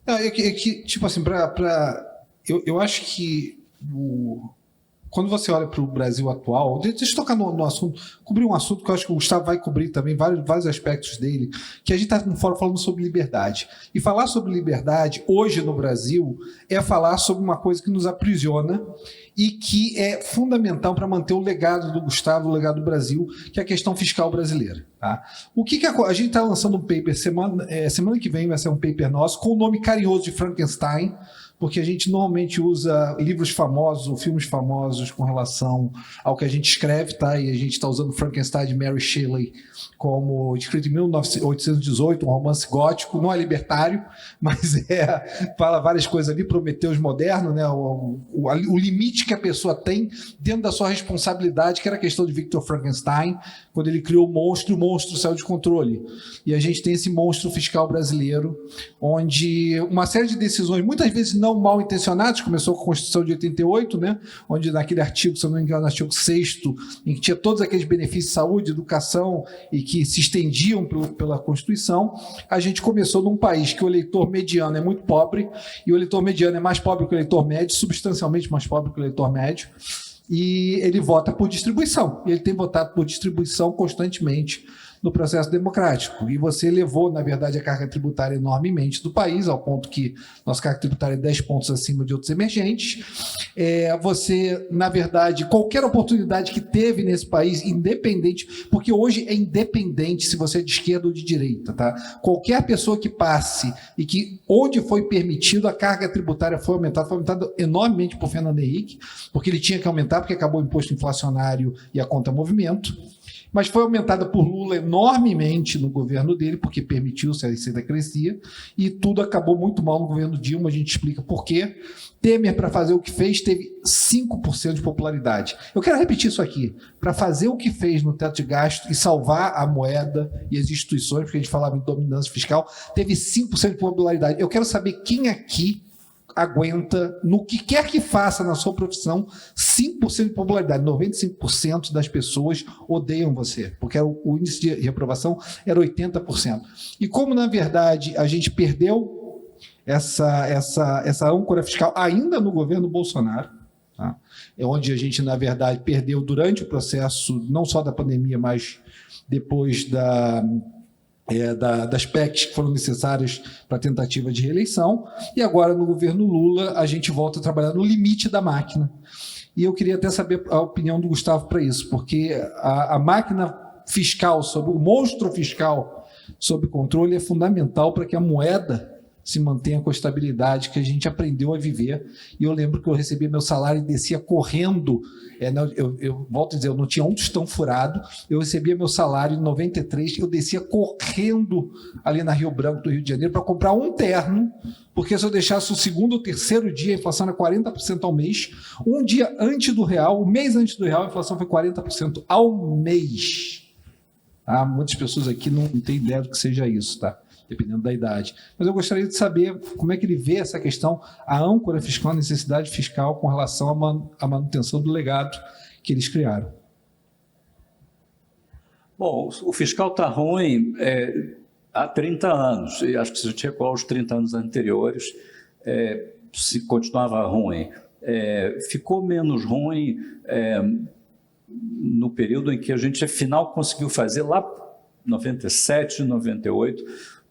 Não, tipo assim, eu acho que quando você olha para o Brasil atual, deixa eu tocar no assunto, cobrir um assunto que eu acho que o Gustavo vai cobrir também, vários aspectos dele, que a gente está no fórum falando sobre liberdade. E falar sobre liberdade, hoje no Brasil, é falar sobre uma coisa que nos aprisiona e que é fundamental para manter o legado do Gustavo, o legado do Brasil, que é a questão fiscal brasileira. Tá? A gente está lançando um paper, semana que vem vai ser um paper nosso, com o nome carinhoso de Frankenstein, porque a gente normalmente usa livros famosos ou filmes famosos com relação ao que a gente escreve, tá? E a gente está usando Frankenstein de Mary Shelley como escrito em 1818, um romance gótico, não é libertário, mas fala várias coisas ali, Prometeus moderno, né? O limite que a pessoa tem dentro da sua responsabilidade, que era a questão de Victor Frankenstein, quando ele criou o monstro saiu de controle. E a gente tem esse monstro fiscal brasileiro, onde uma série de decisões, muitas vezes não mal intencionadas, começou com a Constituição de 88, né? Onde naquele artigo, se eu não me engano, artigo 6º, em que tinha todos aqueles benefícios de saúde, educação, e que se estendiam pela Constituição, a gente começou num país que o eleitor mediano é muito pobre, e o eleitor mediano é mais pobre que o eleitor médio, substancialmente mais pobre que o eleitor médio, e ele vota por distribuição. Ele tem votado por distribuição constantemente no processo democrático. E você elevou, na verdade, a carga tributária enormemente do país, ao ponto que nossa carga tributária é 10 pontos acima de outros emergentes. Você, na verdade, qualquer oportunidade que teve nesse país, independente, porque hoje é independente se você é de esquerda ou de direita, tá? Qualquer pessoa que passe e que, onde foi permitido, a carga tributária foi aumentada enormemente por Fernando Henrique, porque ele tinha que aumentar, porque acabou o imposto inflacionário e a conta movimento, mas foi aumentada por Lula enormemente no governo dele, porque permitiu-se a receita crescia, e tudo acabou muito mal no governo Dilma, a gente explica por quê. Temer, para fazer o que fez, teve 5% de popularidade. Eu quero repetir isso aqui. Para fazer o que fez no teto de gasto e salvar a moeda e as instituições, porque a gente falava em dominância fiscal, teve 5% de popularidade. Eu quero saber quem aqui aguenta, no que quer que faça na sua profissão, 5% de popularidade. 95% das pessoas odeiam você, porque o índice de reprovação era 80%. E como, na verdade, a gente perdeu essa âncora fiscal ainda no governo Bolsonaro, tá? É onde a gente, na verdade, perdeu durante o processo, não só da pandemia, mas depois das PECs que foram necessárias para a tentativa de reeleição, e agora no governo Lula a gente volta a trabalhar no limite da máquina. E eu queria até saber a opinião do Gustavo para isso, porque a máquina fiscal, o monstro fiscal sob controle é fundamental para que a moeda se mantenha com a estabilidade que a gente aprendeu a viver. E eu lembro que eu recebia meu salário e descia correndo. Eu volto a dizer, eu não tinha um tostão furado, eu recebia meu salário em 93, eu descia correndo ali na Rio Branco do Rio de Janeiro para comprar um terno, porque se eu deixasse o segundo ou terceiro dia, a inflação era 40% ao mês. Um dia antes do real, um mês antes do real, a inflação foi 40% ao mês. Muitas pessoas aqui não têm ideia do que seja isso, tá? Dependendo da idade. Mas eu gostaria de saber como é que ele vê essa questão, a âncora fiscal, a necessidade fiscal com relação à manutenção do legado que eles criaram. Bom, o fiscal está ruim há 30 anos, e acho que se a gente recuar aos 30 anos anteriores, se continuava ruim. Ficou menos ruim no período em que a gente, afinal, conseguiu fazer, lá em 97, 98,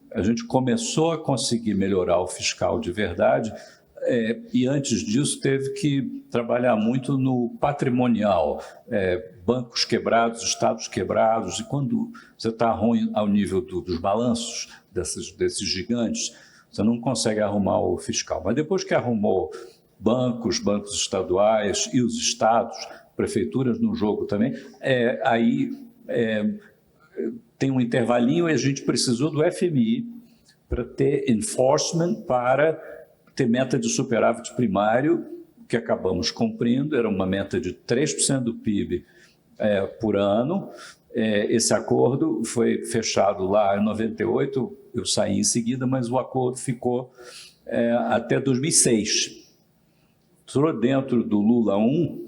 a gente começou a conseguir melhorar o fiscal de verdade, e antes disso teve que trabalhar muito no patrimonial, bancos quebrados, estados quebrados, e quando você está ruim ao nível dos balanços desses gigantes, você não consegue arrumar o fiscal. Mas depois que arrumou bancos estaduais e os estados, prefeituras no jogo também, aí tem um intervalinho e a gente precisou do FMI para ter enforcement, para ter meta de superávit primário, que acabamos cumprindo, era uma meta de 3% do PIB por ano. Esse acordo foi fechado lá em 98, eu saí em seguida, mas o acordo ficou até 2006. Entrou dentro do Lula 1,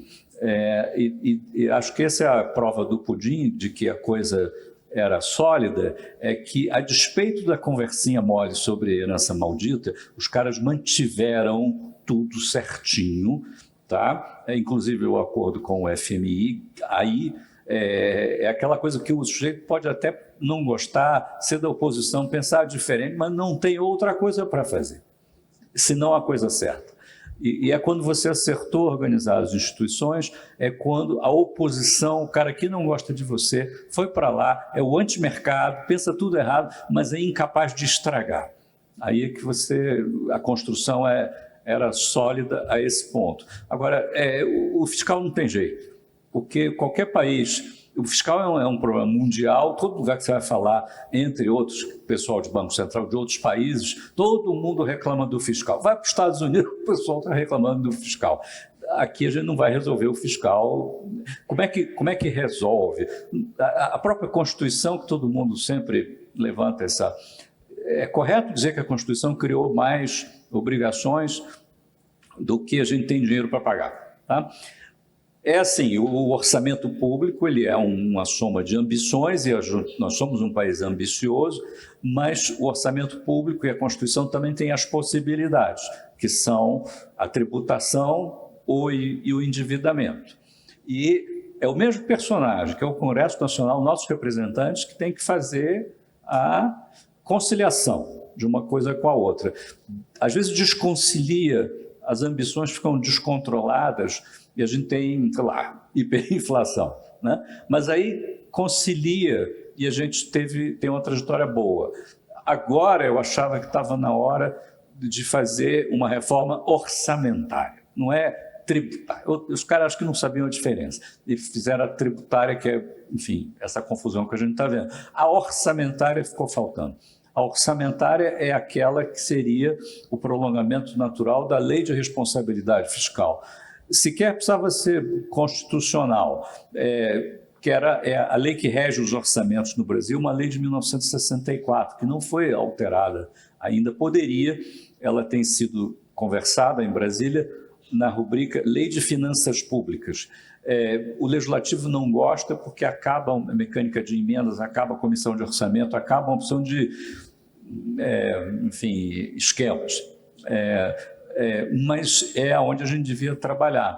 e acho que essa é a prova do pudim, de que a coisa era sólida é que, a despeito da conversinha mole sobre herança maldita, os caras mantiveram tudo certinho, tá? Inclusive o acordo com o FMI, aí é aquela coisa que o sujeito pode até não gostar, ser da oposição, pensar diferente, mas não tem outra coisa para fazer, senão a coisa certa. E é quando você acertou organizar as instituições, é quando a oposição, o cara que não gosta de você, foi para lá, é o antimercado, pensa tudo errado, mas é incapaz de estragar. Aí é que a construção era sólida a esse ponto. Agora, o fiscal não tem jeito, porque qualquer país... O fiscal é um problema mundial, todo lugar que você vai falar, entre outros, pessoal de Banco Central de outros países, todo mundo reclama do fiscal. Vai para os Estados Unidos, o pessoal está reclamando do fiscal. Aqui a gente não vai resolver o fiscal. Como é que resolve? A própria Constituição, que todo mundo sempre levanta essa... É correto dizer que a Constituição criou mais obrigações do que a gente tem dinheiro para pagar, tá? É assim, o orçamento público ele é uma soma de ambições, e nós somos um país ambicioso, mas o orçamento público e a Constituição também têm as possibilidades, que são a tributação e o endividamento. E é o mesmo personagem, que é o Congresso Nacional, nossos representantes, que tem que fazer a conciliação de uma coisa com a outra. Às vezes desconcilia, as ambições ficam descontroladas, e a gente tem, sei lá, hiperinflação, né? Mas aí concilia e a gente tem uma trajetória boa. Agora eu achava que estava na hora de fazer uma reforma orçamentária, não é tributária. Os caras acho que não sabiam a diferença e fizeram a tributária, que é, enfim, essa confusão que a gente está vendo. A orçamentária ficou faltando. A orçamentária é aquela que seria o prolongamento natural da Lei de Responsabilidade Fiscal. Sequer precisava ser constitucional, que era a lei que rege os orçamentos no Brasil, uma lei de 1964, que não foi alterada ainda. Poderia, ela tem sido conversada em Brasília na rubrica Lei de Finanças Públicas. O Legislativo não gosta porque acaba a mecânica de emendas, acaba a comissão de orçamento, acaba a opção de, enfim, esquemas. Mas é onde a gente devia trabalhar,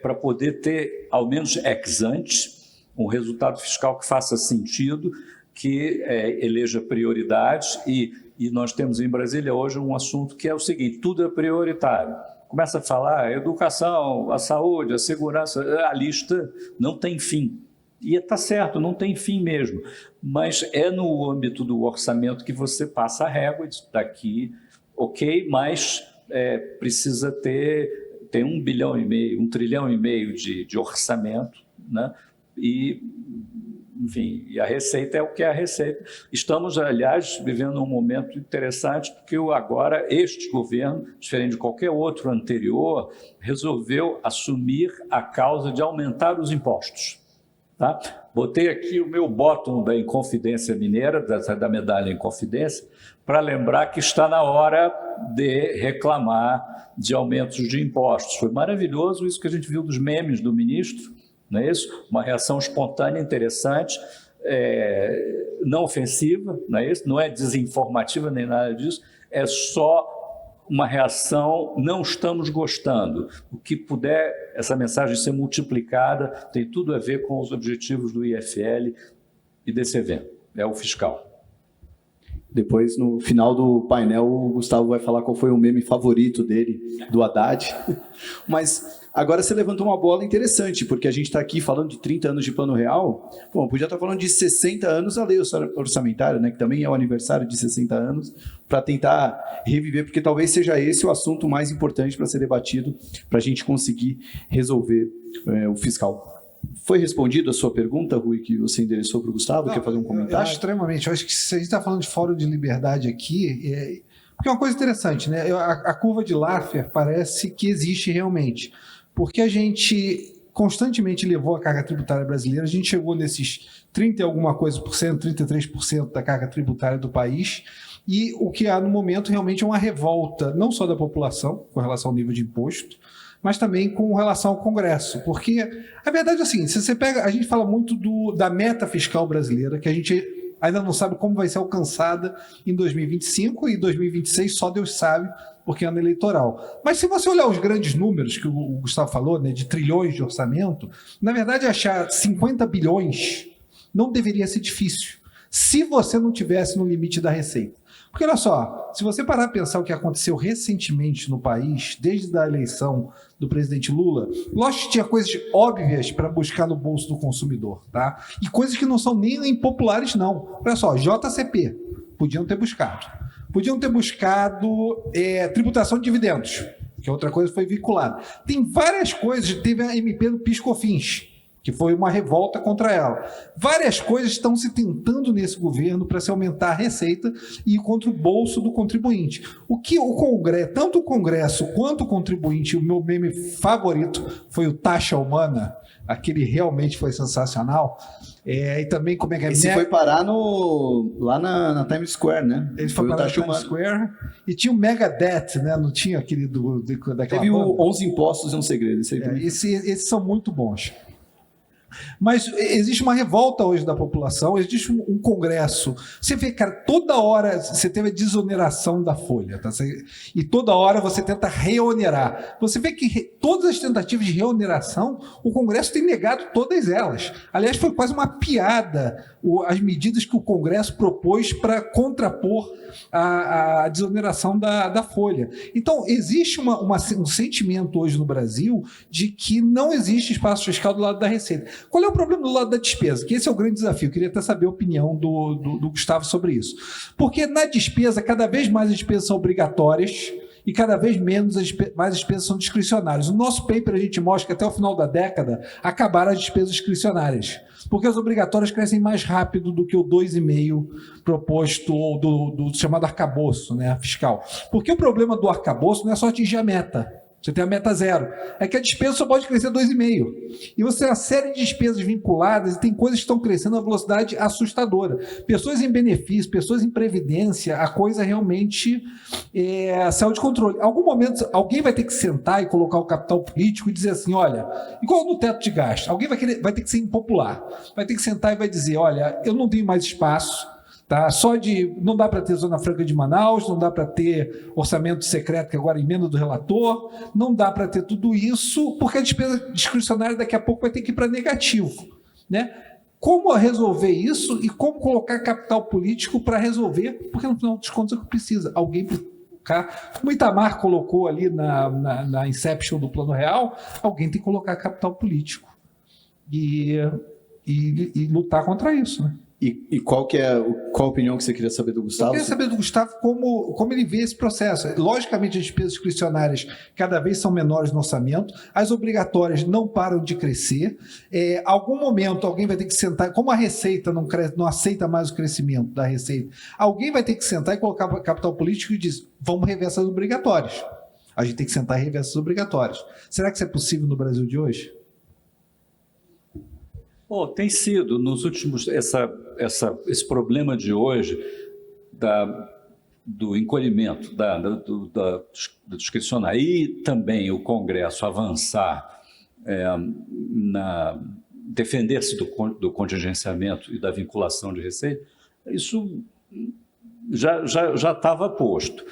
para poder ter, ao menos ex ante, um resultado fiscal que faça sentido, que eleja prioridades, e nós temos em Brasília hoje um assunto que é o seguinte: tudo é prioritário. Começa a falar a educação, a saúde, a segurança, a lista não tem fim. E está certo, não tem fim mesmo, mas é no âmbito do orçamento que você passa a régua, daqui, ok, mas... precisa ter 1,5 bilhão, 1,5 trilhão de orçamento, né? E, enfim, e a receita é o que é a receita. Estamos, aliás, vivendo um momento interessante, porque agora este governo, diferente de qualquer outro anterior, resolveu assumir a causa de aumentar os impostos. Tá? Botei aqui o meu bottom da Inconfidência Mineira, da medalha Inconfidência, para lembrar que está na hora de reclamar de aumentos de impostos. Foi maravilhoso isso que a gente viu dos memes do ministro, não é isso? Uma reação espontânea, interessante, não ofensiva, não é isso? Não é desinformativa nem nada disso, é só uma reação, não estamos gostando. O que puder, essa mensagem ser multiplicada, tem tudo a ver com os objetivos do IFL e desse evento, é o fiscal. Depois, no final do painel, o Gustavo vai falar qual foi o meme favorito dele, do Haddad. Mas agora você levantou uma bola interessante, porque a gente está aqui falando de 30 anos de Plano Real. Bom, podia estar falando de 60 anos a lei orçamentária, né, que também é o aniversário de 60 anos, para tentar reviver, porque talvez seja esse o assunto mais importante para ser debatido, para a gente conseguir resolver o fiscal. Foi respondido a sua pergunta, Rui, que você endereçou para o Gustavo? Quer fazer um comentário? Eu acho extremamente. Eu acho que se a gente está falando de fórum de liberdade aqui, porque é uma coisa interessante, né? A curva de Laffer parece que existe realmente, porque a gente constantemente levou a carga tributária brasileira, a gente chegou nesses 30 e alguma coisa por cento, 33% da carga tributária do país, e o que há no momento realmente é uma revolta, não só da população com relação ao nível de imposto, mas também com relação ao Congresso. Porque a verdade é assim, se você pega, a gente fala muito da meta fiscal brasileira, que a gente ainda não sabe como vai ser alcançada em 2025 e 2026 só Deus sabe, porque é ano eleitoral. Mas se você olhar os grandes números que o Gustavo falou, né, de trilhões de orçamento, na verdade achar 50 bilhões não deveria ser difícil, se você não tivesse no limite da receita. Porque olha só, se você parar para pensar o que aconteceu recentemente no país, desde a eleição do presidente Lula, lógico que tinha coisas óbvias para buscar no bolso do consumidor, tá? E coisas que não são nem impopulares, não. Olha só, JCP, podiam ter buscado. Podiam ter buscado tributação de dividendos, que é outra coisa que foi vinculada. Tem várias coisas, teve a MP do PIS/COFINS, que foi uma revolta contra ela. Várias coisas estão se tentando nesse governo para se aumentar a receita e ir contra o bolso do contribuinte. O que o Congresso, tanto o Congresso quanto o contribuinte, o meu meme favorito foi o Taxa Humana, aquele realmente foi sensacional. E também como é que é... Esse foi parar lá na Times Square, né? Ele foi parar na Times Square e tinha o Megadeth, né? Não tinha aquele daquela Teve banda? o 11 Impostos e um Segredo. Esses são muito bons. Mas existe uma revolta hoje da população, existe um congresso. Você vê, cara, toda hora você teve a desoneração da folha, tá? E toda hora você tenta reonerar. Você vê que todas as tentativas de reoneração, o Congresso tem negado todas elas. Aliás, foi quase uma piada as medidas que o Congresso propôs para contrapor a desoneração da folha. Então, existe um sentimento hoje no Brasil de que não existe espaço fiscal do lado da receita. Qual é o problema do lado da despesa? Que esse é o grande desafio. Eu queria até saber a opinião do Gustavo sobre isso. Porque na despesa, cada vez mais as despesas são obrigatórias e cada vez menos mais despesas são discricionárias. No nosso paper a gente mostra que até o final da década acabaram as despesas discricionárias, porque as obrigatórias crescem mais rápido do que o 2,5% proposto do chamado arcabouço, né, fiscal. Porque o problema do arcabouço não é só atingir a meta. Você tem a meta zero. É que a despesa só pode crescer 2,5%. E você tem uma série de despesas vinculadas e tem coisas que estão crescendo a uma velocidade assustadora. Pessoas em benefício, pessoas em previdência, a coisa realmente saiu de controle. Em algum momento, alguém vai ter que sentar e colocar o capital político e dizer assim, olha, igual no teto de gasto, alguém vai ter que ser impopular. Vai ter que sentar e vai dizer, olha, eu não tenho mais espaço, tá? Não dá para ter Zona Franca de Manaus, não dá para ter orçamento secreto, que agora é emenda do relator, não dá para ter tudo isso, porque a despesa discricionária daqui a pouco vai ter que ir para negativo, né? Como resolver isso e como colocar capital político para resolver, porque no final dos contos é o que precisa. Alguém, como o Itamar colocou ali na Inception do Plano Real, alguém tem que colocar capital político e lutar contra isso, né? E qual a opinião que você queria saber do Gustavo? Eu queria saber do Gustavo como ele vê esse processo. Logicamente, as despesas discricionárias cada vez são menores no orçamento, as obrigatórias não param de crescer. Algum momento, alguém vai ter que sentar, como a Receita não aceita mais o crescimento da Receita, alguém vai ter que sentar e colocar capital político e dizer, vamos rever essas obrigatórias. A gente tem que sentar e rever essas obrigatórias. Será que isso é possível no Brasil de hoje? Tem sido, nos últimos, esse problema de hoje do encolhimento, da discricionária e também o Congresso avançar defender-se do contingenciamento e da vinculação de receita, isso já estava posto.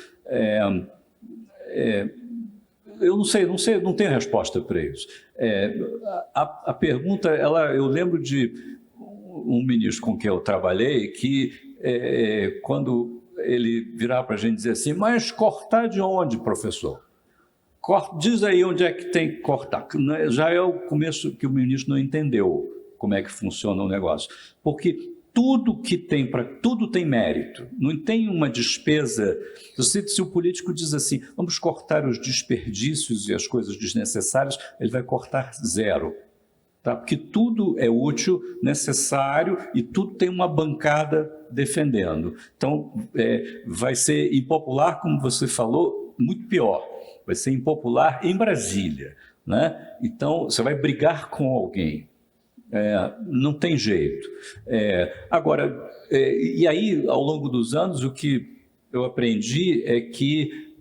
Eu não sei, não tenho resposta para isso. A pergunta, eu lembro de um ministro com quem eu trabalhei que, quando ele virava para a gente dizer assim, mas cortar de onde, professor? Diz aí onde é que tem que cortar. Já é o começo que o ministro não entendeu como é que funciona o negócio. Porque tudo tem mérito, não tem uma despesa. Se o político diz assim, vamos cortar os desperdícios e as coisas desnecessárias, ele vai cortar zero, tá? Porque tudo é útil, necessário e tudo tem uma bancada defendendo. Então, vai ser impopular, como você falou, muito pior, vai ser impopular em Brasília, né? Então, você vai brigar com alguém. Não tem jeito. Agora, e aí, ao longo dos anos, o que eu aprendi é que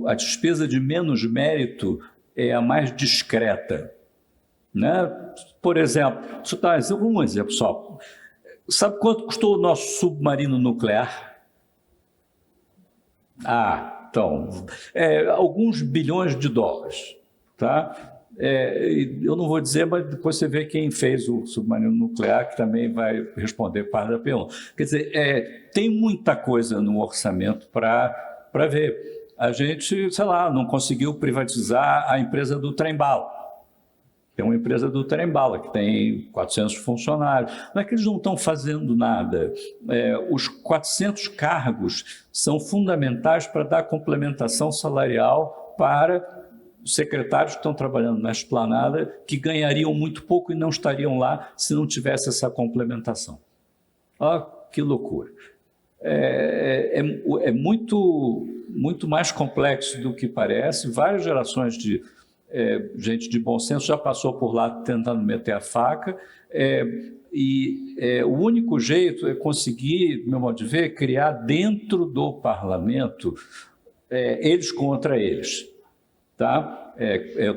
a despesa de menos mérito é a mais discreta, né? Por exemplo, deixa eu dar um exemplo só. Sabe quanto custou o nosso submarino nuclear? Então, alguns bilhões de dólares, tá? Eu não vou dizer, mas depois você vê quem fez o submarino nuclear, que também vai responder parte da pergunta. Quer dizer, tem muita coisa no orçamento para ver. A gente, sei lá, não conseguiu privatizar a empresa do trem-bala. Tem uma empresa do trem-bala que tem 400 funcionários. Não é que eles não estão fazendo nada. Os 400 cargos são fundamentais para dar complementação salarial para os secretários que estão trabalhando na esplanada, que ganhariam muito pouco e não estariam lá se não tivesse essa complementação. Olha que loucura. É muito mais complexo do que parece. Várias gerações de gente de bom senso já passou por lá tentando meter a faca, o único jeito é conseguir, no meu modo de ver, criar dentro do parlamento eles contra eles. Tá?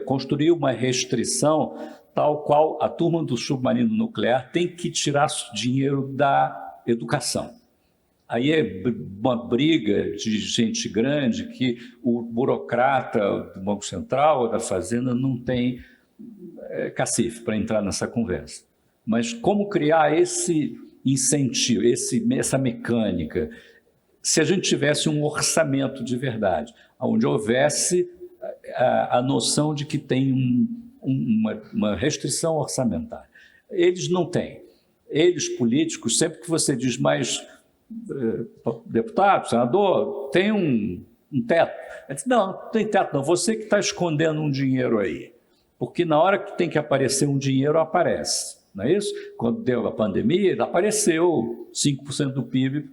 Construir uma restrição tal qual a turma do submarino nuclear tem que tirar dinheiro da educação. Aí é uma briga de gente grande que o burocrata do Banco Central ou da Fazenda não tem cacife para entrar nessa conversa. Mas como criar esse incentivo, essa mecânica, se a gente tivesse um orçamento de verdade, onde houvesse a noção de que tem uma restrição orçamentária. Eles não têm. Eles, políticos, sempre que você diz mais deputado, senador, tem um teto. Ele diz, não tem teto não, você que está escondendo um dinheiro aí. Porque na hora que tem que aparecer um dinheiro, aparece. Não é isso? Quando deu a pandemia, apareceu 5% do PIB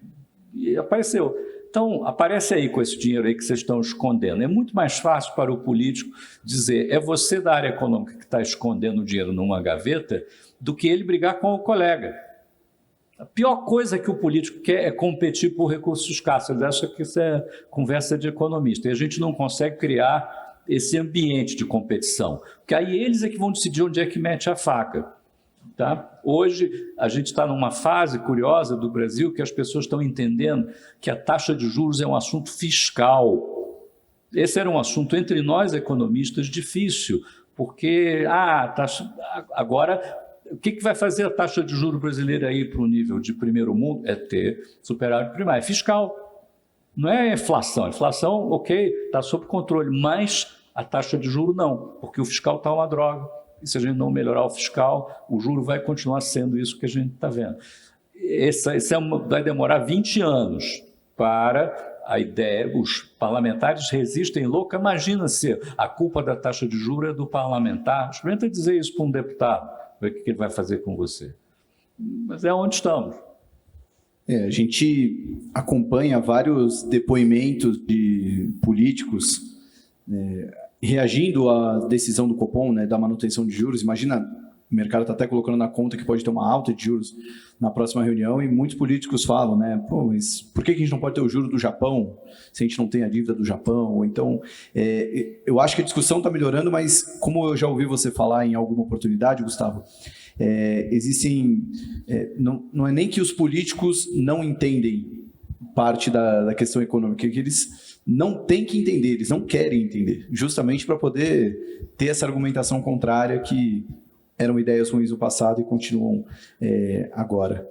e apareceu. Então, aparece aí com esse dinheiro aí que vocês estão escondendo. É muito mais fácil para o político dizer, é você da área econômica que está escondendo o dinheiro numa gaveta, do que ele brigar com o colega. A pior coisa que o político quer é competir por recursos escassos. Ele acha que isso é conversa de economista. E a gente não consegue criar esse ambiente de competição. Porque aí eles é que vão decidir onde é que mete a faca. Tá? Hoje, a gente está numa fase curiosa do Brasil que as pessoas estão entendendo que a taxa de juros é um assunto fiscal. Esse era um assunto entre nós, economistas, difícil, porque agora, o que vai fazer a taxa de juros brasileira ir para o nível de primeiro mundo? É ter superávit primário. É fiscal, não é inflação. Inflação, ok, está sob controle, mas a taxa de juros não, porque o fiscal está uma droga. E se a gente não melhorar o fiscal, o juro vai continuar sendo isso que a gente está vendo. Vai demorar 20 anos para a ideia. Os parlamentares resistem louca. Imagina se a culpa da taxa de juros é do parlamentar. Experimenta dizer isso para um deputado, ver o que ele vai fazer com você. Mas é onde estamos. A gente acompanha vários depoimentos de políticos reagindo à decisão do Copom, né, da manutenção de juros. Imagina, o mercado está até colocando na conta que pode ter uma alta de juros na próxima reunião, e muitos políticos falam, né, mas por que a gente não pode ter o juro do Japão, se a gente não tem a dívida do Japão? Ou então, eu acho que a discussão está melhorando, mas como eu já ouvi você falar em alguma oportunidade, Gustavo, existem... não é nem que os políticos não entendem parte da questão econômica, que eles não têm que entender, eles não querem entender, justamente para poder ter essa argumentação contrária que eram ideias ruins no passado e continuam agora.